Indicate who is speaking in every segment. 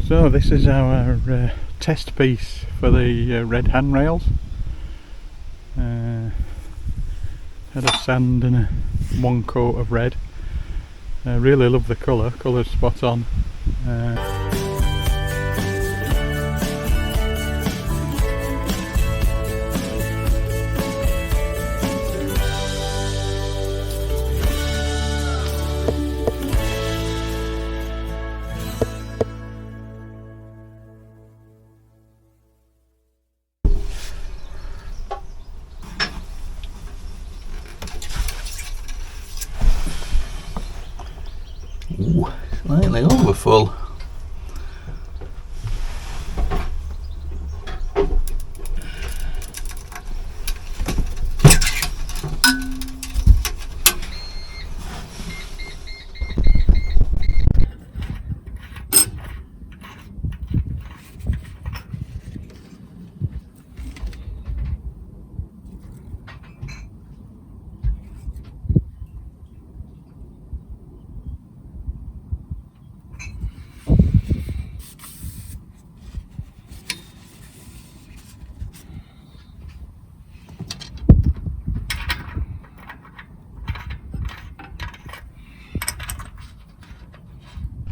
Speaker 1: So this is our test piece for the red handrails. Had a sand and one coat of red. I really love the colour's spot on.
Speaker 2: Ooh, slightly over full.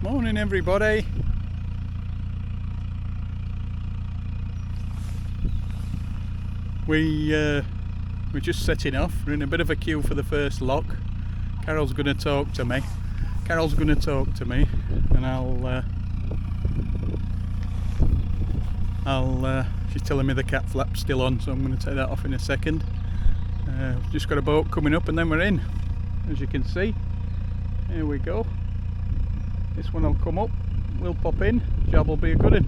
Speaker 1: Morning everybody. We're just setting off. We're in a bit of a queue for the first lock. Carol's going to talk to me. And she's telling me the cat flap's still on, so I'm going to take that off in a second. We've just got a boat coming up and then we're in. As you can see, here we go. This one will come up, we'll pop in, job will be a good one.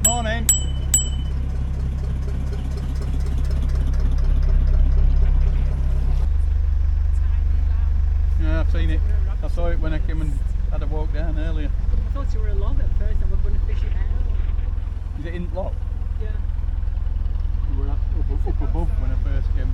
Speaker 1: Morning. Yeah, I've seen it. I saw it when I came and had a walk down earlier.
Speaker 3: I thought you were a log at first and we're going to fish it out.
Speaker 1: Is it in lock?
Speaker 3: Yeah.
Speaker 1: We were up above when I first came.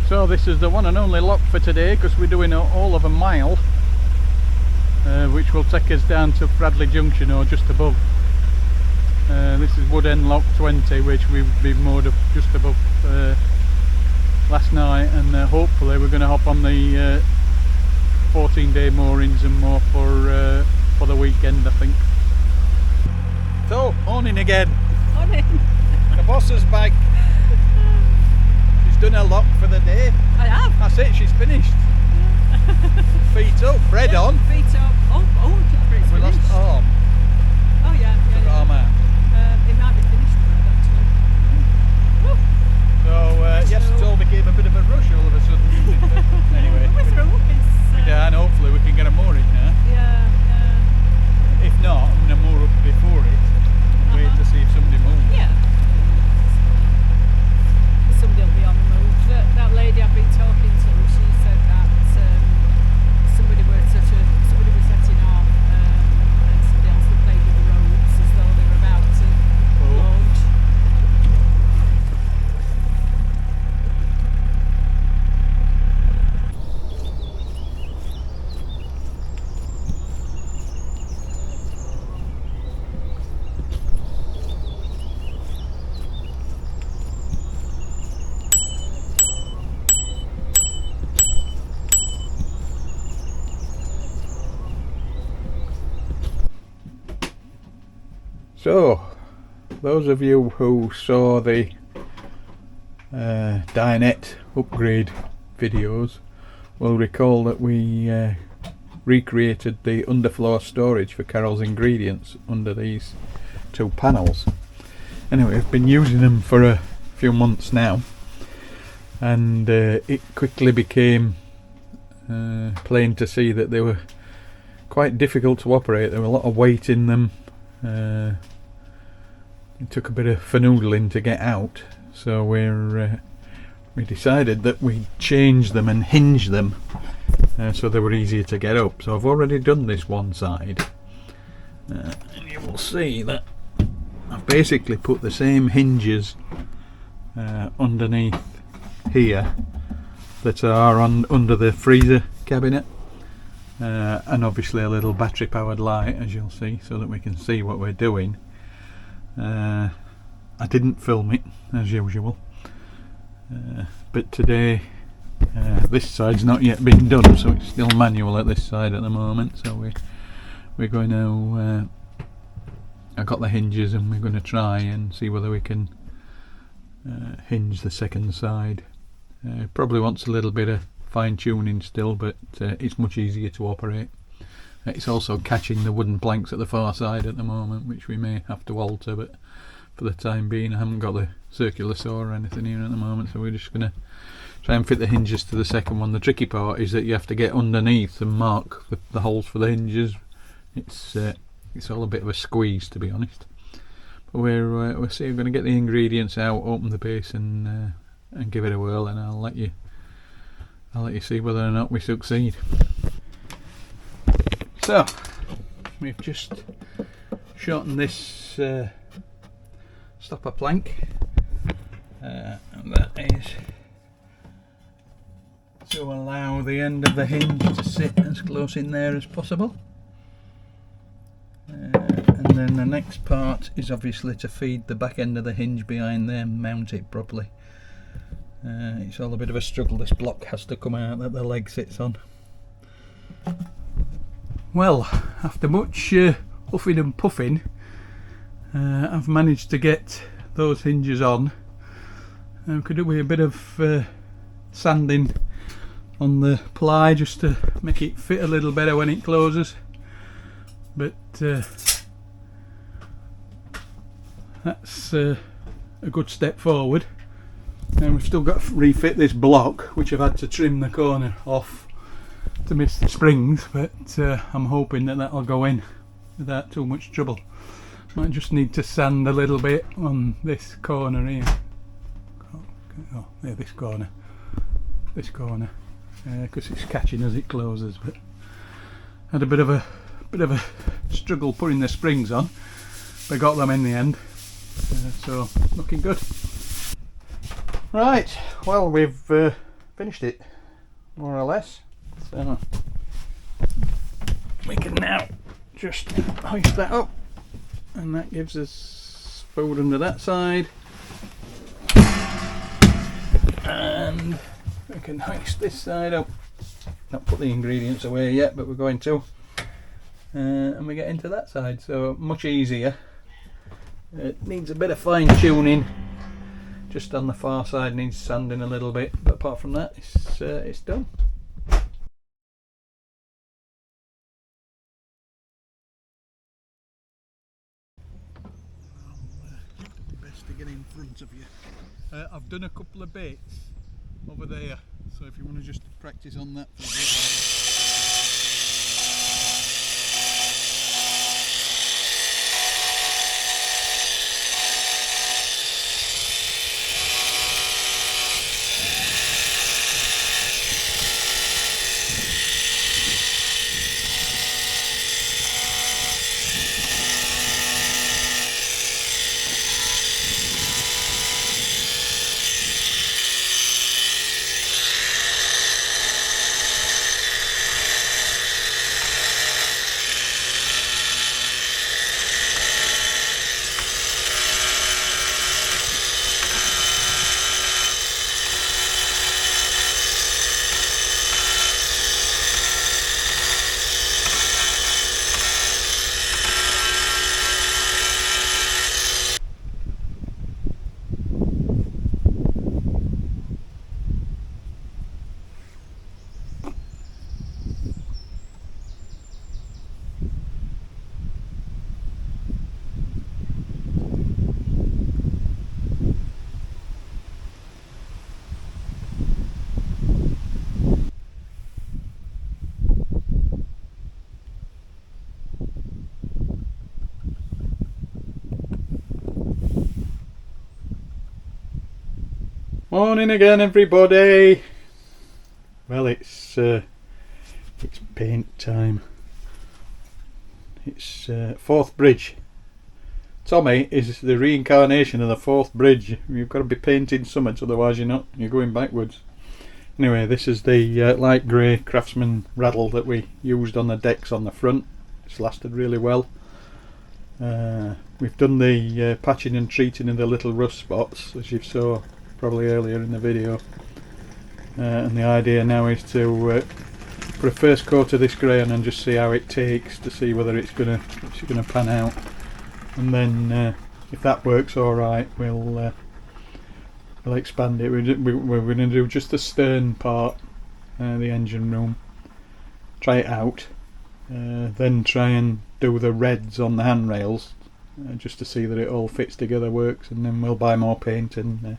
Speaker 1: So this is the one and only lock for today, because we're doing all of a mile. Which will take us down to Fradley Junction or just above. This is Wood End Lock 20, which we've been moored up just above last night, and hopefully we're going to hop on the 14-day moorings and more for the weekend, I think. So, morning again.
Speaker 3: Morning.
Speaker 1: The boss is back. She's done her lock for the day.
Speaker 3: I have.
Speaker 1: That's it, she's finished. Feet up, bread on.
Speaker 3: Feet up.
Speaker 1: We lost arm.
Speaker 3: Oh yeah.
Speaker 1: Took arm out.
Speaker 3: It might be finished bread actually.
Speaker 1: So yes, it all became a bit of a rush all of a sudden. Anyway,
Speaker 3: We're through.
Speaker 1: we're down. Hopefully we can get a mooring now.
Speaker 3: Yeah.
Speaker 1: If not, I'm going to moor up before it. Wait to see if somebody moves.
Speaker 3: Yeah. Somebody will be on the move. That lady I've been talking to, she said that somebody was setting off and somebody else would play with the ropes as though they were about to launch.
Speaker 1: So, those of you who saw the dinette upgrade videos will recall that we recreated the underfloor storage for Carol's ingredients under these two panels. Anyway, I've been using them for a few months now, and it quickly became plain to see that they were quite difficult to operate. There were a lot of weight in them. it took a bit of finadoling to get out, so we decided that we'd change them and hinge them so they were easier to get up. So I've already done this one side, and you will see that I've basically put the same hinges underneath here that are under the freezer cabinet, and obviously a little battery powered light, as you'll see, so that we can see what we're doing. I didn't film it as usual, but today this side's not yet been done, so it's still manual at this side at the moment. So we're going to I got the hinges and we're going to try and see whether we can hinge the second side. Probably wants a little bit of fine tuning still, but it's much easier to operate. It's also catching the wooden planks at the far side at the moment, which we may have to alter, but for the time being I haven't got the circular saw or anything here at the moment, so we're just going to try and fit the hinges to the second one. The tricky part is that you have to get underneath and mark the holes for the hinges. It's all a bit of a squeeze, to be honest. But we're going to get the ingredients out, open the base, and give it a whirl, and I'll let you see whether or not we succeed. So we've just shortened this stopper plank, and that is to allow the end of the hinge to sit as close in there as possible. And then the next part is obviously to feed the back end of the hinge behind there and mount it properly. It's all a bit of a struggle. This block has to come out that the leg sits on. Well, after much huffing and puffing, I've managed to get those hinges on. Could do with a bit of sanding on the ply just to make it fit a little better when it closes, but that's a good step forward. And we've still got to refit this block, which I've had to trim the corner off to miss the springs, but I'm hoping that that'll go in without too much trouble. Might just need to sand a little bit on this corner here. Oh, yeah, this corner, because it's catching as it closes. But had a bit of a struggle putting the springs on, but got them in the end. So looking good. Right, well, we've finished it more or less, so we can now just hoist that up, and that gives us food under that side, and we can hoist this side up. Not put the ingredients away yet, but we're going to, and we get into that side, so much easier. It needs a bit of fine tuning. Just on the far side needs sanding a little bit, but apart from that, it's done. Best to get in front of you. I've done a couple of bits over there, so if you want to just practice on that for a bit. Morning again, everybody. Well, it's paint time. It's Forth Bridge. TOMMi is the reincarnation of the Forth Bridge. You've got to be painting summits, otherwise you're going backwards. Anyway, this is the light grey Craftsman raddle that we used on the decks on the front. It's lasted really well. We've done the patching and treating of the little rust spots, as you saw probably earlier in the video, and the idea now is to put a first coat of this grey on and just see how it takes, to see whether it's gonna pan out, and then if that works alright, we'll expand it. We're going to do just the stern part, the engine room, try it out, then try and do the reds on the handrails, just to see that it all fits together, works, and then we'll buy more paint and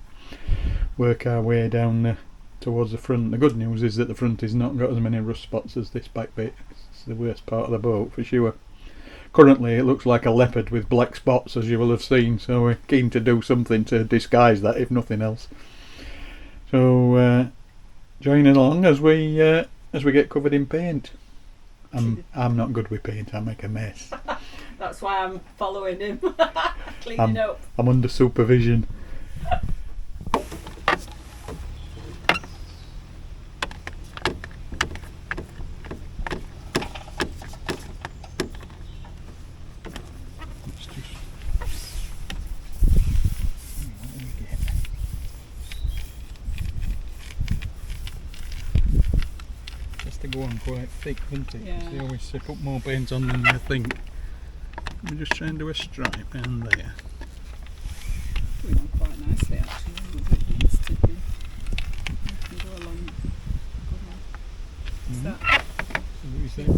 Speaker 1: work our way down towards the front. The good news is that the front has not got as many rust spots as this back bit. It's the worst part of the boat for sure. Currently it looks like a leopard with black spots, as you will have seen, so we're keen to do something to disguise that, if nothing else. So join along as we get covered in paint. I'm not good with paint, I make a mess.
Speaker 3: That's why I'm following him, cleaning up.
Speaker 1: I'm under supervision. To go on quite thick, doesn't it?
Speaker 3: Yeah.
Speaker 1: They always say put more paint on than you think. Let me just try and do a stripe down there.
Speaker 3: Going on quite nicely actually. It needs to be. You can go along. What's that?
Speaker 1: What do you think?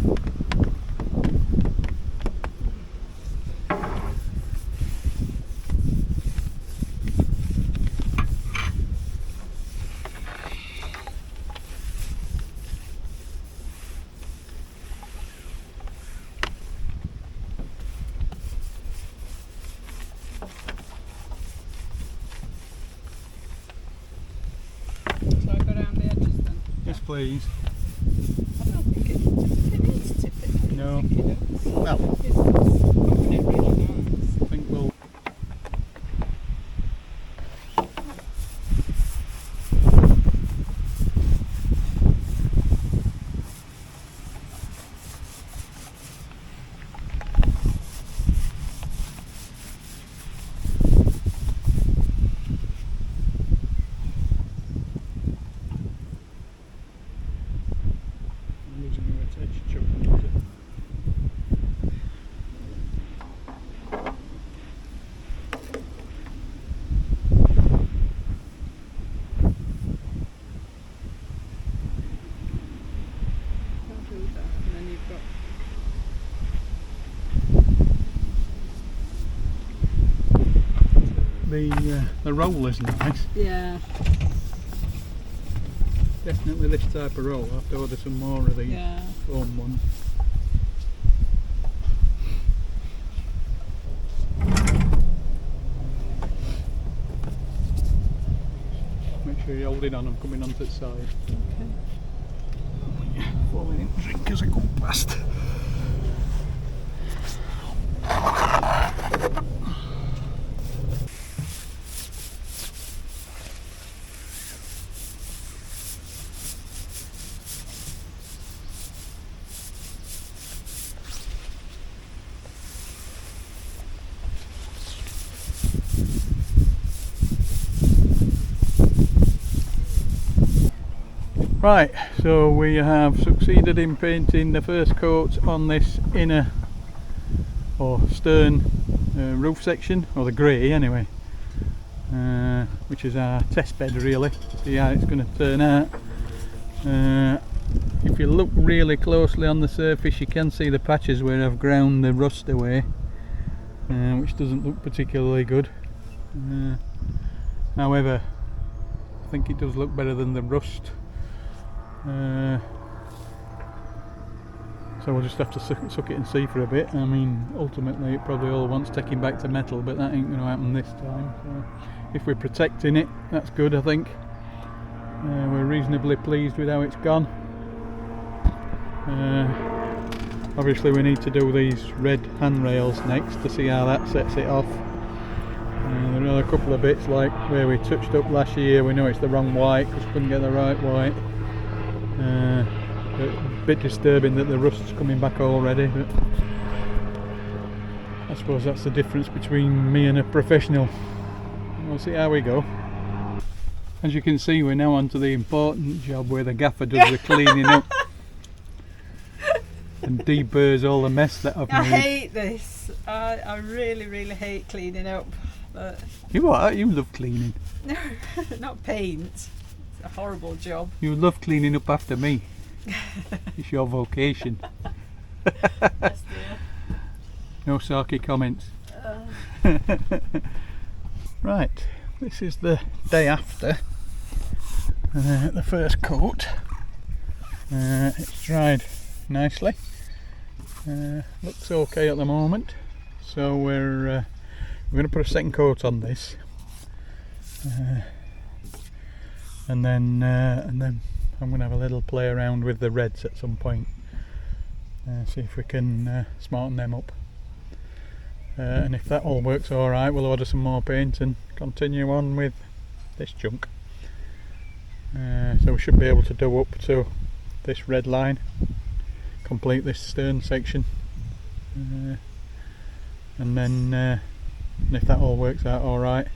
Speaker 1: Yes, please.
Speaker 3: I don't think it needs tipping.
Speaker 1: No.
Speaker 3: I think it does.
Speaker 1: Well,
Speaker 3: It's popping it really nice.
Speaker 1: I think we'll. The roll is nice.
Speaker 3: Yeah.
Speaker 1: Definitely this type of roll. I'll have to order some more of these foam ones. Make sure you hold it on, I'm coming onto the side.
Speaker 3: Okay.
Speaker 1: Falling in drink as I go past. Right, so we have succeeded in painting the first coat on this inner or stern roof section, or the grey anyway, which is our test bed really. See how it's going to turn out. If you look really closely on the surface, you can see the patches where I've ground the rust away, which doesn't look particularly good. However, I think it does look better than the rust. So we'll just have to suck it and see for a bit. I mean, ultimately it probably all wants taking back to metal, but that ain't going to happen this time. So if we're protecting it, that's good, I think. We're reasonably pleased with how it's gone. Obviously we need to do these red handrails next to see how that sets it off. There are a couple of bits like where we touched up last year, we know it's the wrong white because we couldn't get the right white. A bit disturbing that the rust's coming back already, but I suppose that's the difference between me and a professional. We'll see how we go. As you can see, we're now on to the important job where the gaffer does the cleaning up and deburrs all the mess that I've made.
Speaker 3: I hate this. I really, really hate cleaning up. But
Speaker 1: You what? You love cleaning.
Speaker 3: no, not paint. It's a horrible job.
Speaker 1: You love cleaning up after me. It's your vocation.
Speaker 3: Yes, dear.
Speaker 1: No sarky comments. Right, this is the day after the first coat. It's dried nicely. Looks okay at the moment. So we're going to put a second coat on this, and then I'm going to have a little play around with the reds at some point. See if we can smarten them up. And if that all works alright, we'll order some more paint and continue on with this junk. So we should be able to do up to this red line, complete this stern section, and then if that all works out alright,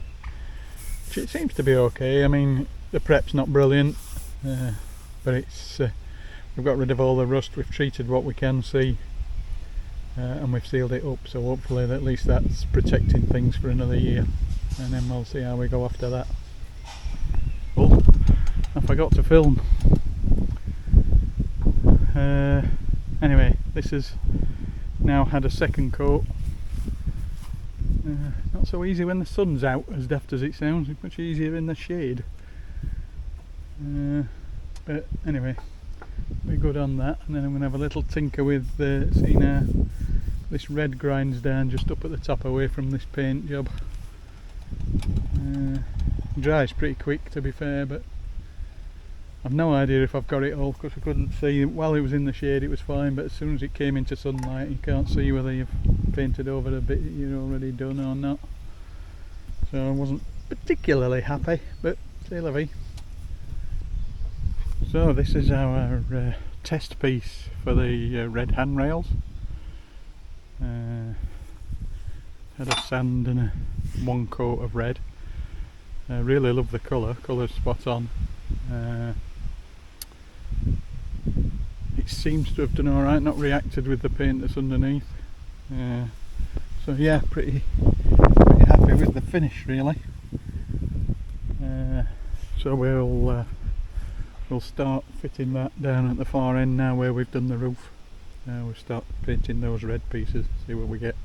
Speaker 1: which it seems to be okay. I mean, the prep's not brilliant, but it's we've got rid of all the rust, we've treated what we can see, and we've sealed it up, so hopefully at least that's protecting things for another year, and then we'll see how we go after that. Oh, I forgot to film. Anyway, this has now had a second coat. Not so easy when the sun's out, as daft as it sounds. It's much easier in the shade. But anyway, we're good on that, and then I'm going to have a little tinker with seeing how this red grinds down just up at the top away from this paint job. Dries pretty quick, to be fair, but I've no idea if I've got it all because I couldn't see. While it was in the shade it was fine, but as soon as it came into sunlight you can't see whether you've painted over the bit that you've already done or not. So I wasn't particularly happy, but c'est la vie. So this is our test piece for the red handrails. Had a sand and one coat of red. I really love the colour's spot on. It seems to have done alright, not reacted with the paint that's underneath. So yeah, pretty happy with the finish really. So we'll start fitting that down at the far end now where we've done the roof. We'll start painting those red pieces, see what we get.